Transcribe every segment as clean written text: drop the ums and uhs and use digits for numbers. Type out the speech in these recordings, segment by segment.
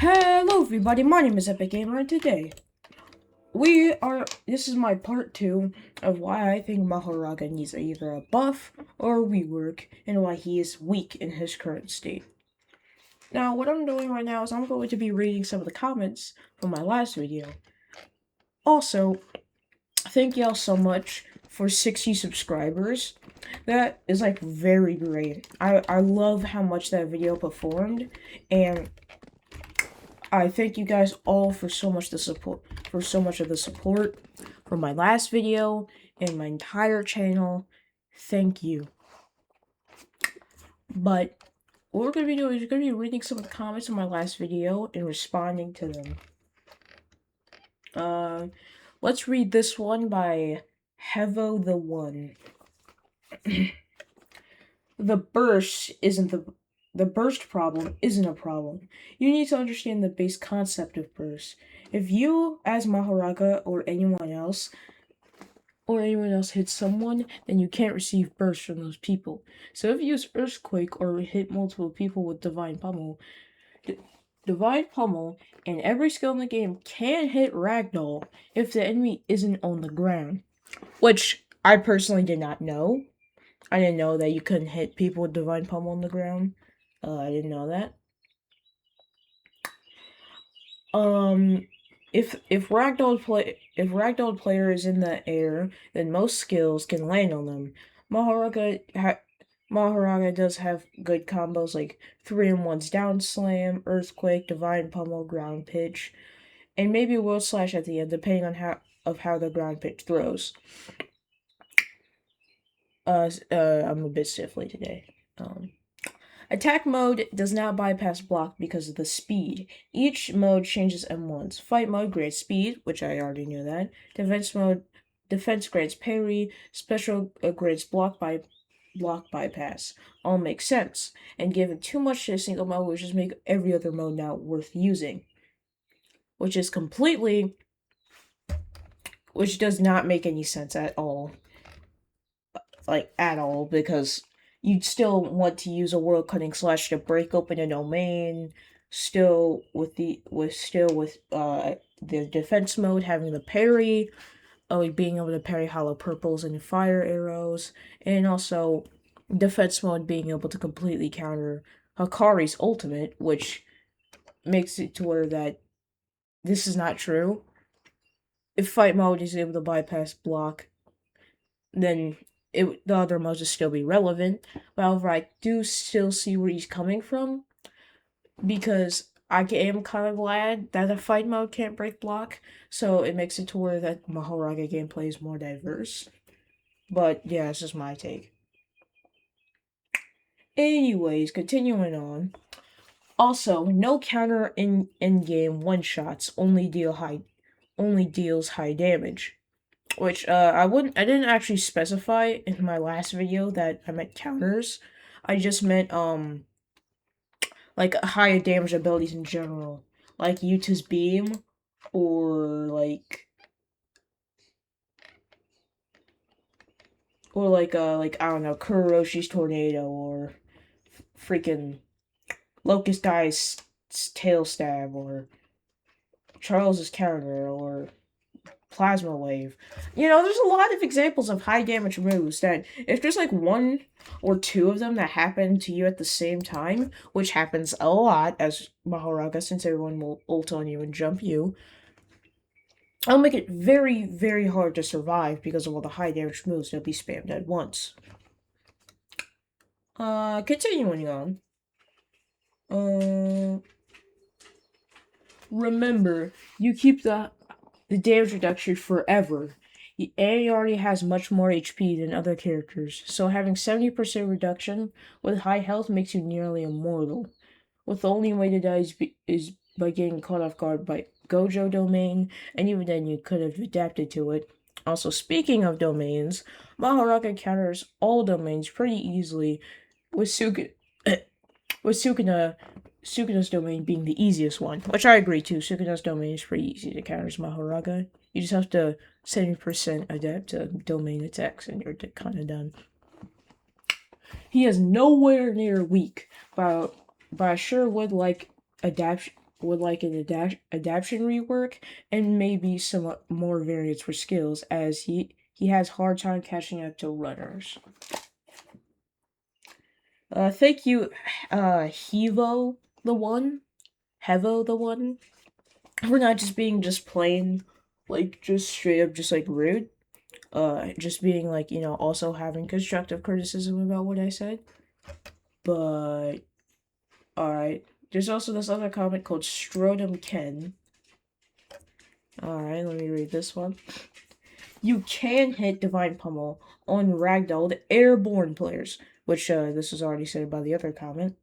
Hello everybody, my name is Epic Gamer, and today this is my part 2 of why I think Mahoraga needs either a buff or a rework, and why he is weak in his current state. Now, what I'm doing right now is I'm going to be reading some of the comments from my last video. Also, thank y'all so much for 60 subscribers. That is like very great. I love how much that video performed, and I thank you guys all for so much of the support for my last video and my entire channel. Thank you. But what we're gonna be doing is we're gonna be reading some of the comments in my last video and responding to them. Let's read this one by Hevo the One. The burst problem isn't a problem. You need to understand the base concept of burst. If you, as Mahoraga or anyone else hits someone, then you can't receive burst from those people. So if you use Earthquake or hit multiple people with Divine Pummel, and every skill in the game can hit Ragdoll if the enemy isn't on the ground. Which I personally did not know. I didn't know that you couldn't hit people with Divine Pummel on the ground. I didn't know that. If Ragdoll player is in the air, then most skills can land on them. Mahoraga does have good combos like 3-in-1's Down Slam, Earthquake, Divine Pummel, Ground Pitch, and maybe World Slash at the end, depending on how the Ground Pitch throws. I'm a bit stiffly today. Attack mode does not bypass block because of the speed. Each mode changes M1s. Fight mode grants speed, which I already knew that. Defense grants parry. Special grants block bypass. All make sense. And giving too much to a single mode will just make every other mode not worth using. Which does not make any sense at all. At all, because you'd still want to use a World Cutting Slash to break open a domain, with the defense mode having the parry, being able to parry hollow purples and fire arrows, and also defense mode being able to completely counter Hakari's ultimate, which makes it to where that this is not true. If fight mode is able to bypass block, then the other modes will still be relevant. However, I do still see where he's coming from, because I am kind of glad that the fight mode can't break block, so it makes it to where that Mahoraga gameplay is more diverse. But yeah, it's just my take. Anyways, continuing on. Also, no counter in game one-shots, only deals high damage. Which, I didn't actually specify in my last video that I meant counters. I just meant, like, higher damage abilities in general. Like Yuta's Beam, or I don't know, Kuroshi's Tornado, or freaking Locust Guy's Tail Stab, or Charles's Counter, or Plasma Wave. There's a lot of examples of high damage moves that if there's like one or two of them that happen to you at the same time, which happens a lot as Mahoraga, since everyone will ult on you and jump you, I'll make it very, very hard to survive because of all the high damage moves that'll be spammed at once. Continuing on. Remember, you keep the damage reduction forever. A already has much more HP than other characters, so having 70% reduction with high health makes you nearly immortal. With the only way to die is by getting caught off guard by Gojo domain, and even then you could have adapted to it. Also, speaking of domains, Mahoraga counters all domains pretty easily, with Sukuna's domain being the easiest one, which I agree to. Sukuna's domain is pretty easy to counter as Mahoraga. You just have to 70% adapt to domain attacks and you're kind of done. He is nowhere near weak, but I sure would like would like an adaptation rework and maybe some more variants for skills, as he has hard time catching up to runners. Thank you, Hevo the One, Hevo the One, for not just being just plain, like, just straight up just like rude. Just being like, also having constructive criticism about what I said. But alright. There's also this other comment called Strodum Ken. Alright, let me read this one. You can hit Divine Pummel on Ragdolled Airborne players, which this was already said by the other comment.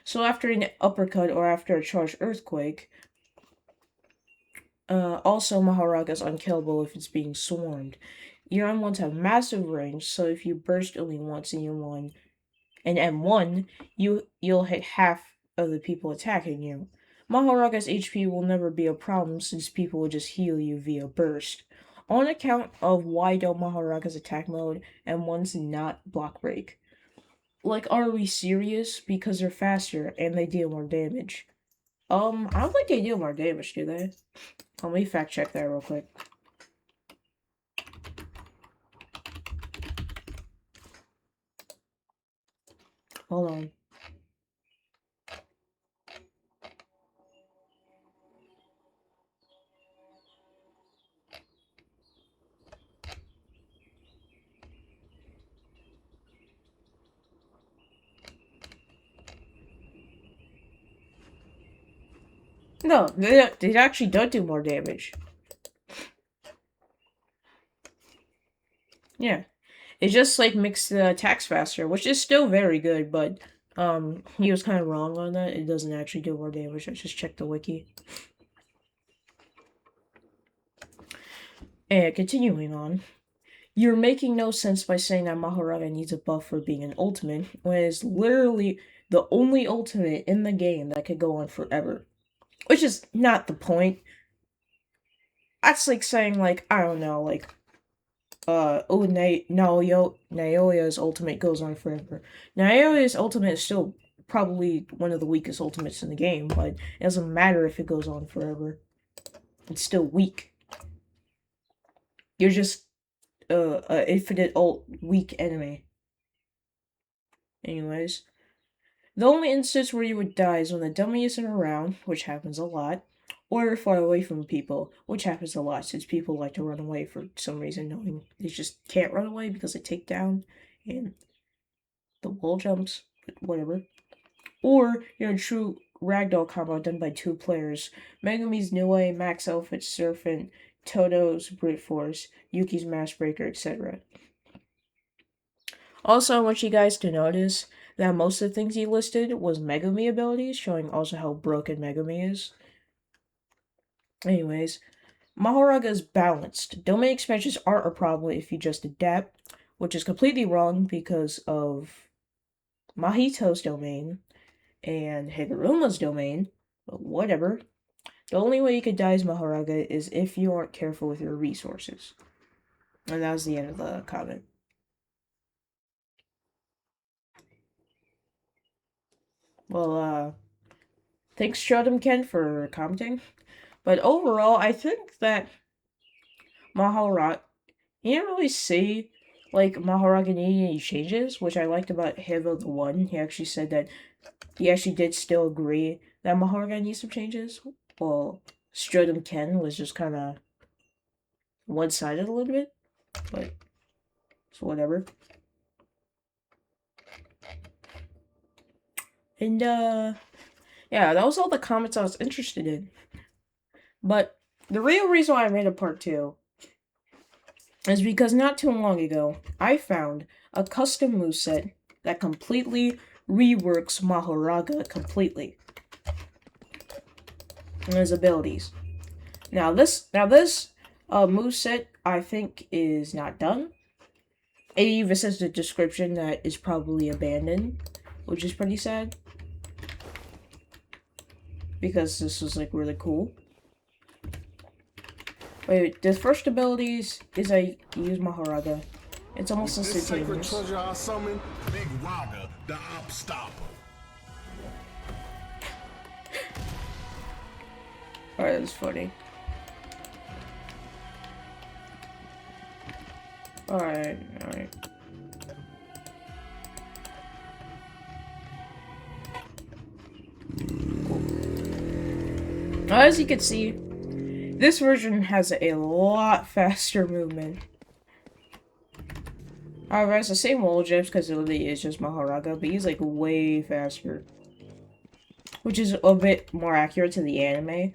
So after an uppercut or after a charged earthquake, also Mahoraga is unkillable if it's being swarmed. Your M1s have massive range, so if you burst only once in your M1, you'll hit half of the people attacking you. Mahoraga's HP will never be a problem since people will just heal you via burst. On account of why don't Mahoraga's attack mode M1's not block break? Like, are we serious? Because they're faster and they deal more damage. I don't think they deal more damage, do they? Let me fact check that real quick. Hold on. No, they actually don't do more damage. Yeah. It just, like, makes the attacks faster, which is still very good, but, he was kind of wrong on that. It doesn't actually do more damage. I just checked the wiki. And continuing on. You're making no sense by saying that Mahoraga needs a buff for being an ultimate, when it is literally the only ultimate in the game that could go on forever. Which is not the point. That's like saying, like, I don't know, like, Naoya's ultimate goes on forever. Naoya's ultimate is still probably one of the weakest ultimates in the game, but it doesn't matter if it goes on forever. It's still weak. You're just an infinite weak enemy. Anyways, the only instance where you would die is when the dummy isn't around, which happens a lot, or you're far away from people, which happens a lot since people like to run away for some reason, knowing they just can't run away because they take down and the wall jumps, whatever. Or you're a true ragdoll combo done by 2 players. Megumi's Niue, Max Outfit, Serpent, Toto's Brute Force, Yuki's Mass Breaker, etc. Also, I want you guys to notice that most of the things he listed was Megumi abilities, showing also how broken Megumi is. Anyways, Mahoraga is balanced. Domain expansions aren't a problem if you just adapt, which is completely wrong because of Mahito's domain and Higuruma's domain, but whatever. The only way you could die as Mahoraga is if you aren't careful with your resources. And that was the end of the comment. Well, thanks Shudum Ken for commenting. But overall, I think that Mahoraga, he didn't really say, like, Mahoraga needed any changes, which I liked about Hivo the One. He actually said that he actually did still agree that Mahoraga needs some changes. Well, Strodum Ken was just kind of one-sided a little bit, but it's whatever. And, yeah, that was all the comments I was interested in. But the real reason why I made a part 2 is because not too long ago, I found a custom moveset that completely reworks Mahoraga completely. And his abilities. Now this moveset I think is not done. It even says in the description that it's probably abandoned, which is pretty sad. Because this was, like, really cool. Wait, the first abilities is I use Mahoraga. It's almost instantaneous. Treasure I summon, Big Raga, the Op Stopper. Alright, that's funny. Alright, alright. Cool. As you can see, this version has a lot faster movement. However, it's the same wall jumps because it really is just Mahoraga, but he's like way faster. Which is a bit more accurate to the anime.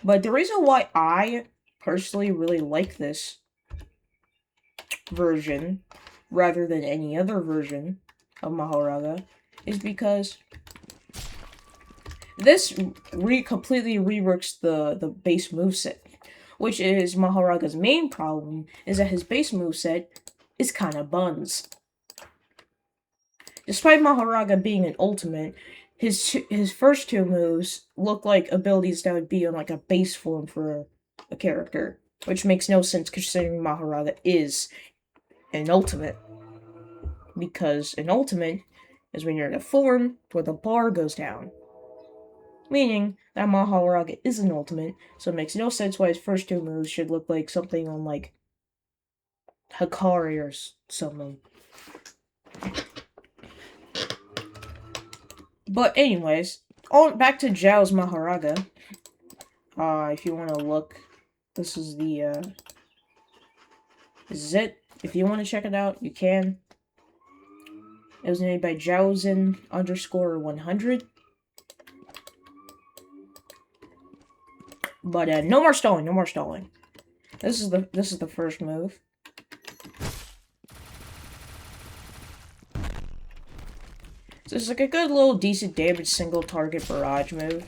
But the reason why I personally really like this version rather than any other version of Mahoraga is because this completely reworks the base moveset, which is Mahoraga's main problem, is that his base moveset is kind of buns. Despite Mahoraga being an ultimate, his first two moves look like abilities that would be on like a base form for a character, which makes no sense considering Mahoraga is an ultimate. Because an ultimate is when you're in a form where the bar goes down. Meaning that Mahoraga is an ultimate, so it makes no sense why his first two moves should look like something on like Hikari or something. But anyways, back to Zhao's Mahoraga. If you want to look, this is the, this is it. If you want to check it out, you can. It was made by Zhaozen_100. But no more stalling, no more stalling. This is the first move. So it's like a good little decent damage single target barrage move.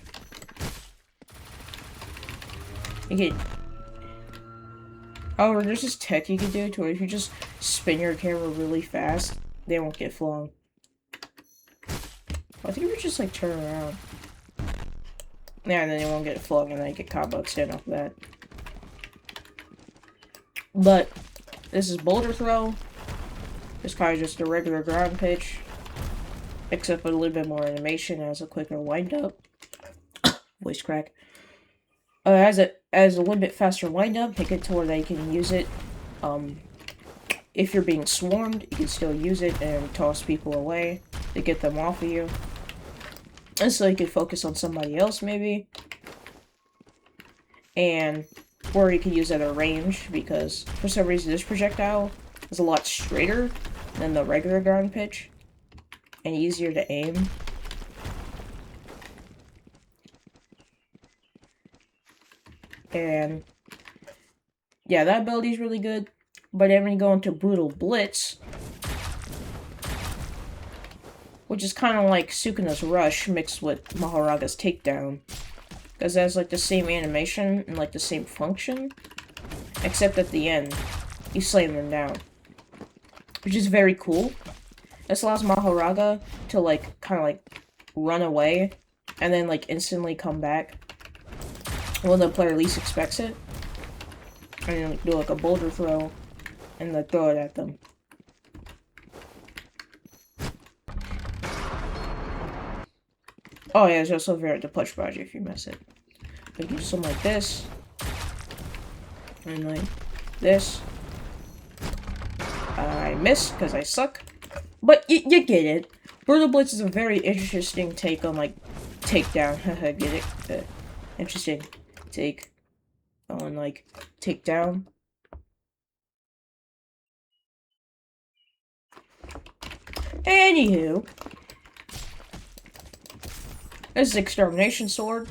You get. However, there's this tech you can do to where if you just spin your camera really fast, they won't get flung. I think if you just like turn around. Yeah, and then they won't get flung and then you get combo extend off of that. But this is boulder throw. It's kind of just a regular ground pitch. Except with a little bit more animation as a quicker wind up. Voice crack. As a little bit faster wind up, make it to where they can use it. If you're being swarmed, you can still use it and toss people away to get them off of you. And so you can focus on somebody else maybe. And or you can use it at range because for some reason this projectile is a lot straighter than the regular ground pitch. And easier to aim. And yeah, that ability is really good. But then when you go into Brutal Blitz, which is kind of like Sukuna's Rush mixed with Mahoraga's Takedown. Because it has like the same animation and like the same function. Except at the end, you slam them down. Which is very cool. This allows Mahoraga to like kind of like run away and then like instantly come back when the player least expects it. And then like, do like a boulder throw and then throw it at them. Oh yeah, there's also very the punch barrage if you miss it. Like you do something like this. And like this. I missed because I suck. But you get it. Brutal Blitz is a very interesting take on, like, takedown. Haha, get it? Interesting take on, like, takedown. Anywho. This is Extermination Sword.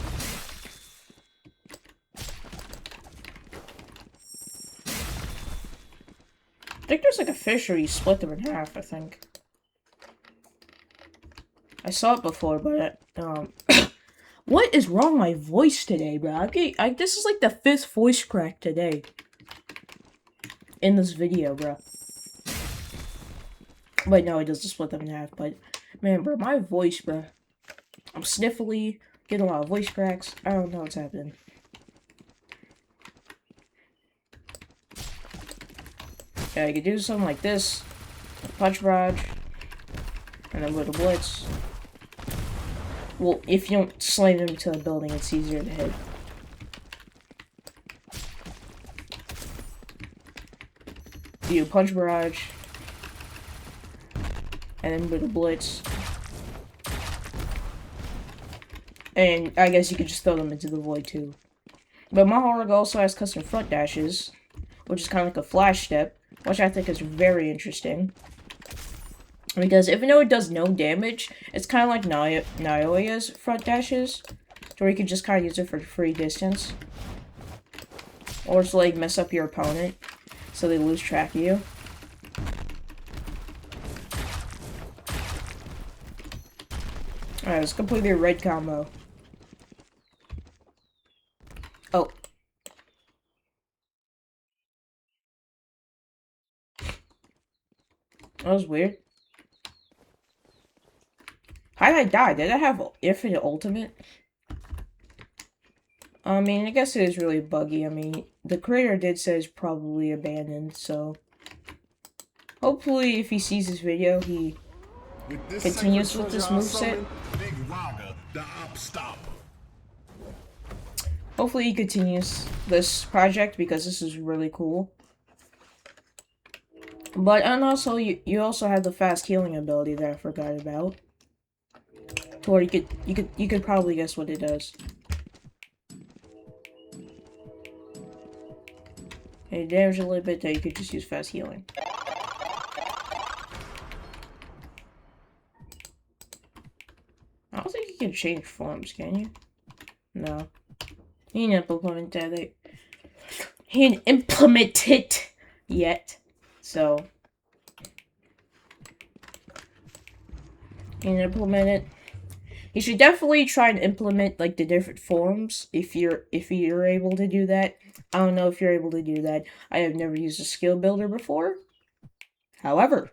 I think there's, like, a fish where you split them in half, I think. I saw it before, but what is wrong with my voice today, bro? This is like the 5th voice crack today in this video, bro. But no, it doesn't split them in half. But man, bro, my voice, bro, I'm sniffly, getting a lot of voice cracks. I don't know what's happening. Yeah, you could do something like this, punch barrage, and then with a blitz. Well, if you don't slam them into a building, it's easier to hit. Do punch barrage. And then with a blitz. And I guess you could just throw them into the void too. But MAHORAGA also has custom front dashes, which is kind of like a flash step, which I think is very interesting. Because even though it does no damage, it's kind of like Naoya's front dashes, where you can just kind of use it for free distance. Or to like mess up your opponent, so they lose track of you. Alright, let's complete your red combo. Oh. That was weird. How did I die? Did I have infinite ultimate? I mean, I guess it is really buggy. I mean, the creator did say it's probably abandoned, so... Hopefully, if he sees this video, he continues with this moveset. Big Raga, the op stopper. Hopefully he continues this project, because this is really cool. But, and also, you also have the fast healing ability that I forgot about. Or you could probably guess what it does. It damage a little bit, that you could just use fast healing. I don't think you can change forms, can you? No. He didn't implement that. He didn't implement it yet. So. He didn't implement it. You should definitely try and implement like the different forms if you're able to do that. I don't know if you're able to do that. I have never used a skill builder before. However,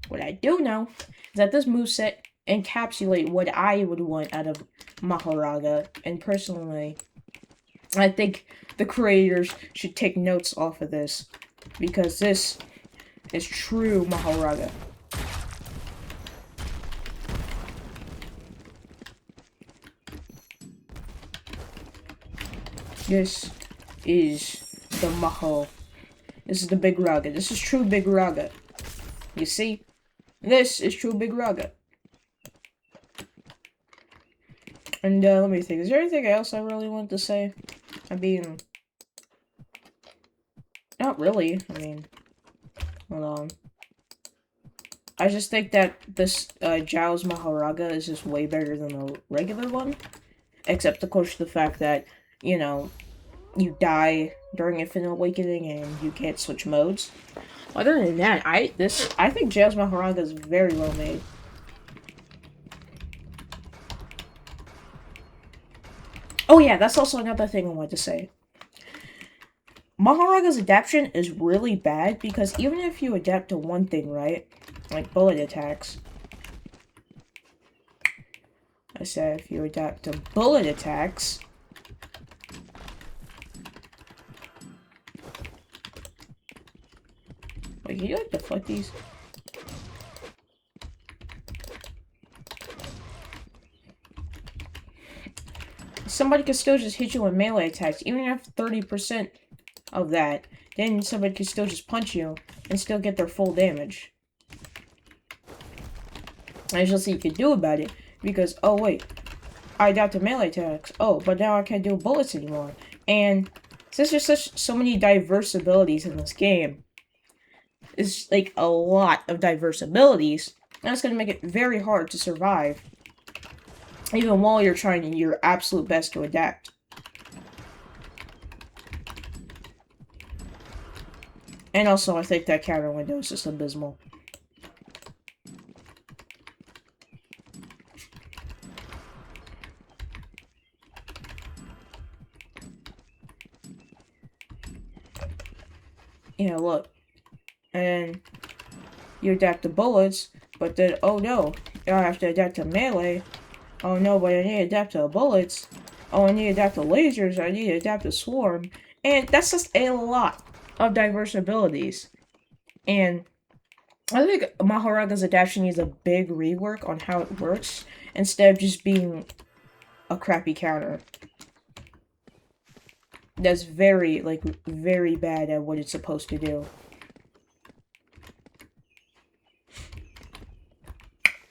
what I do know is that this moveset encapsulate what I would want out of MAHORAGA, and personally, I think the creators should take notes off of this, because this is true MAHORAGA. This is the Maho. This is the Big Raga. This is true Big Raga. You see? This is true Big Raga. And let me think. Is there anything else I really want to say? I mean, not really. I mean, hold on. I just think that this Zhao's MAHORAGA is just way better than the regular one. Except, of course, the fact that, you know, you die during Infinite Awakening and you can't switch modes. Other than that, I think Zhao's MAHORAGA is very well made. Oh yeah, that's also another thing I wanted to say. MAHORAGA's adaptation is really bad, because even if you adapt to one thing, right? Like bullet attacks. I said if you adapt to bullet attacks. Wait, can you like deflect these? Somebody can still just hit you with melee attacks, even if 30% of that. Then somebody can still just punch you and still get their full damage. There's nothing you can do about it, because, oh wait, I adapted melee attacks. Oh, but now I can't do bullets anymore. And since there's so many diverse abilities in this game, it's like a lot of diverse abilities, and it's going to make it very hard to survive, even while you're trying your absolute best to adapt. And also, I think that counter window is just abysmal. Yeah, look. And you adapt to bullets, but then, oh no, I have to adapt to melee. Oh no, but I need to adapt to bullets. Oh, I need to adapt to lasers. I need to adapt to swarm. And that's just a lot of diverse abilities. And I think Mahoraga's adaptation needs a big rework on how it works instead of just being a crappy counter. That's very, like, very bad at what it's supposed to do.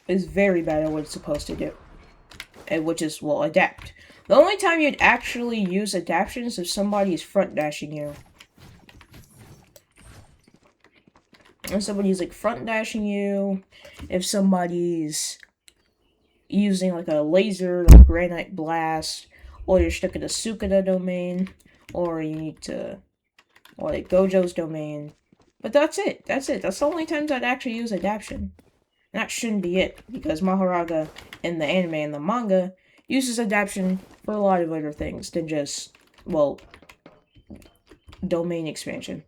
It's very bad at what it's supposed to do. And which is, well, adapt. The only time you'd actually use adaptation is if somebody is front dashing you. If somebody's like front dashing you, if somebody's using like a laser, like granite blast, or you're stuck in a Sukada domain, or you need to, or like Gojo's domain. But that's it. That's it. That's the only times I'd actually use adaptation. And that shouldn't be it, because Mahoraga in the anime and the manga uses adaptation for a lot of other things than just, well, domain expansion.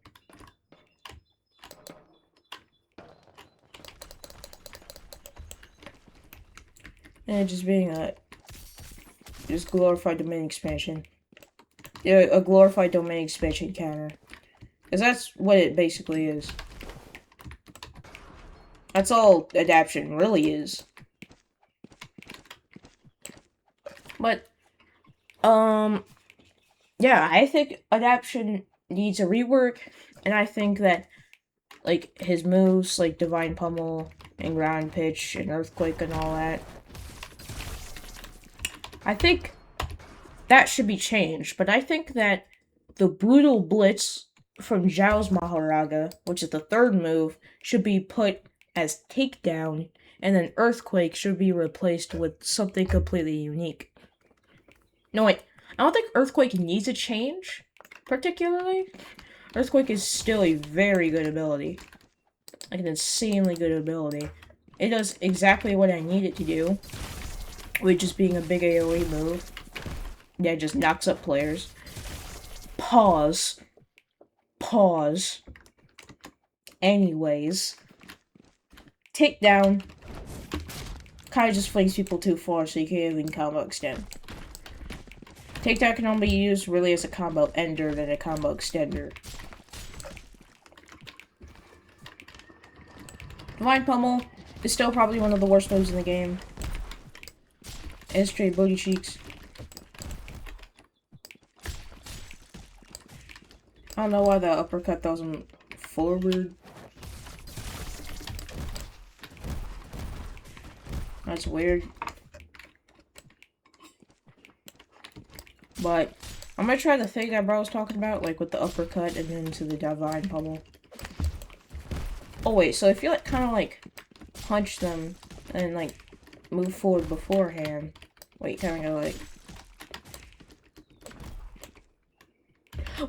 And just being a just glorified domain expansion. Yeah, a glorified domain expansion counter. Because that's what it basically is. That's all adaptation really is. But, yeah, I think adaptation needs a rework, and I think that, like, his moves, like Divine Pummel, and Ground Pitch, and Earthquake, and all that, I think that should be changed, but I think that the Brutal Blitz from Zhao's Mahoraga, which is the third move, should be put as Takedown, and then Earthquake should be replaced with something completely unique. No, wait, I don't think Earthquake needs a change, particularly. Earthquake is still a very good ability. Like an insanely good ability. It does exactly what I need it to do, with just being a big AoE move. Yeah, it just knocks up players. Pause. Pause. Anyways. Takedown kind of just flings people too far, so you can't even combo extend. Takedown can only be used really as a combo ender than a combo extender. Divine Pummel is still probably one of the worst moves in the game. And straight booty cheeks. I don't know why that uppercut doesn't forward. That's weird. But I'm gonna try the thing that bro was talking about, like with the uppercut and then to the Divine Pummel. Oh wait, so if you like kind of like punch them and like move forward beforehand, wait, kind of like.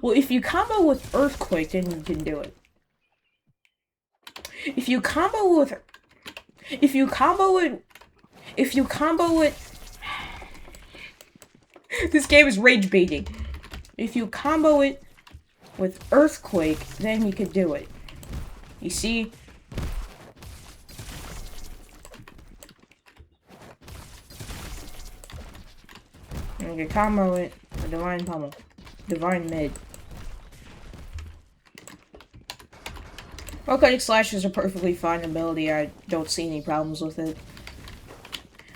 Well, if you combo with Earthquake, then you can do it. If you combo with this game is rage baiting. If you combo it with Earthquake, then you could do it. You see? And you can combo it with Divine Pummel. Divine Mid. Cutting Slash is a perfectly fine ability. I don't see any problems with it.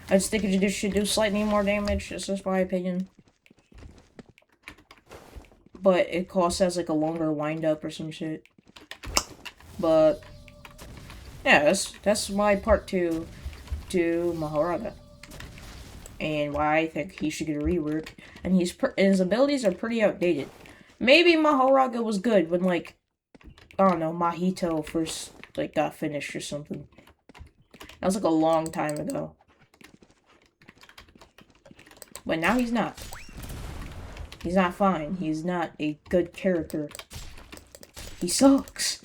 I just think it should do slightly more damage. That's just my opinion. But it costs as like a longer wind-up or some shit. But yeah, that's my part 2 to Mahoraga. And why I think he should get a rework. And his abilities are pretty outdated. Maybe Mahoraga was good when, like, I don't know, Mahito first, like, got finished or something. That was, like, a long time ago. But now he's not. He's not fine. He's not a good character. He sucks.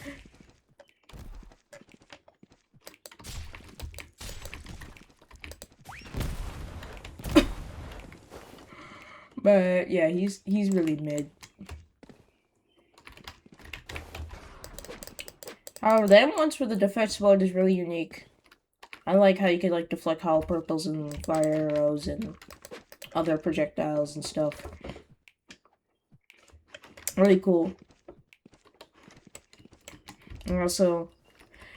But yeah, he's really mid. However, the M1s for the defense mode is really unique. I like how you can like deflect hollow purples and fire arrows and other projectiles and stuff. Really cool. And also,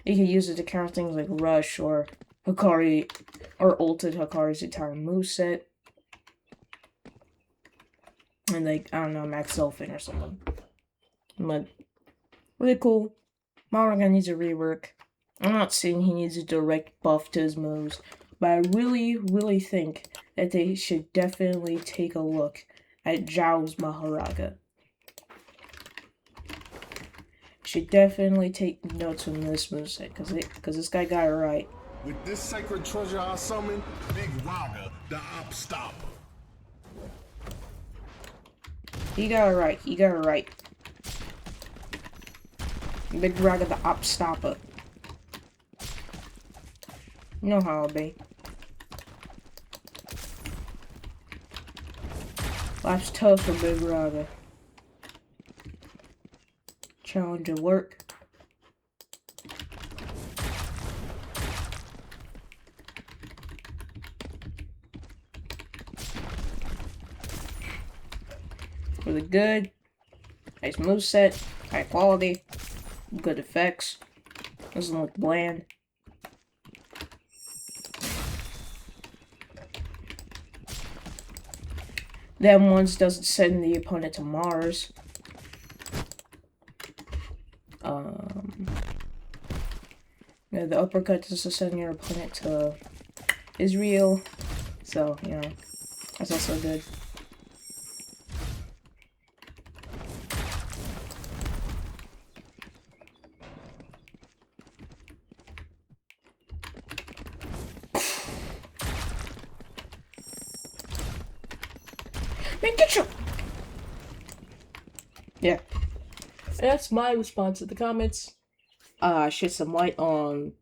You can use it to counter things like Rush or Hikari, or ulted Hikari's entire moveset. And like, I don't know, Max Elfin or something. But, really cool. MAHORAGA needs a rework. I'm not saying he needs a direct buff to his moves, but I really think that they should definitely take a look at Zhao's MAHORAGA. Should definitely take notes from this moveset, because this guy got it right. With this sacred treasure I summon, Big Raga, the op stopper. He got it right. He got it right. Big Raga, the op stopper. You know how it'll be. Life's tough for Big Raga. Challenge at work. Really good. Nice moveset. High quality. Good effects. Doesn't look bland. Then once doesn't send the opponent to Mars. Yeah, the uppercut doesn't send your opponent to Israel. So, you know, that's also good. Man, get your... Yeah. That's my response to the comments. Shed some light on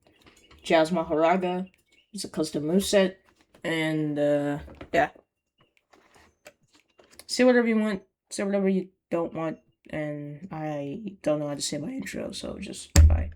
Zhao's MAHORAGA. It's a custom moveset. And, yeah. Say whatever you want. Say whatever you don't want. And I don't know how to say my intro, so just bye.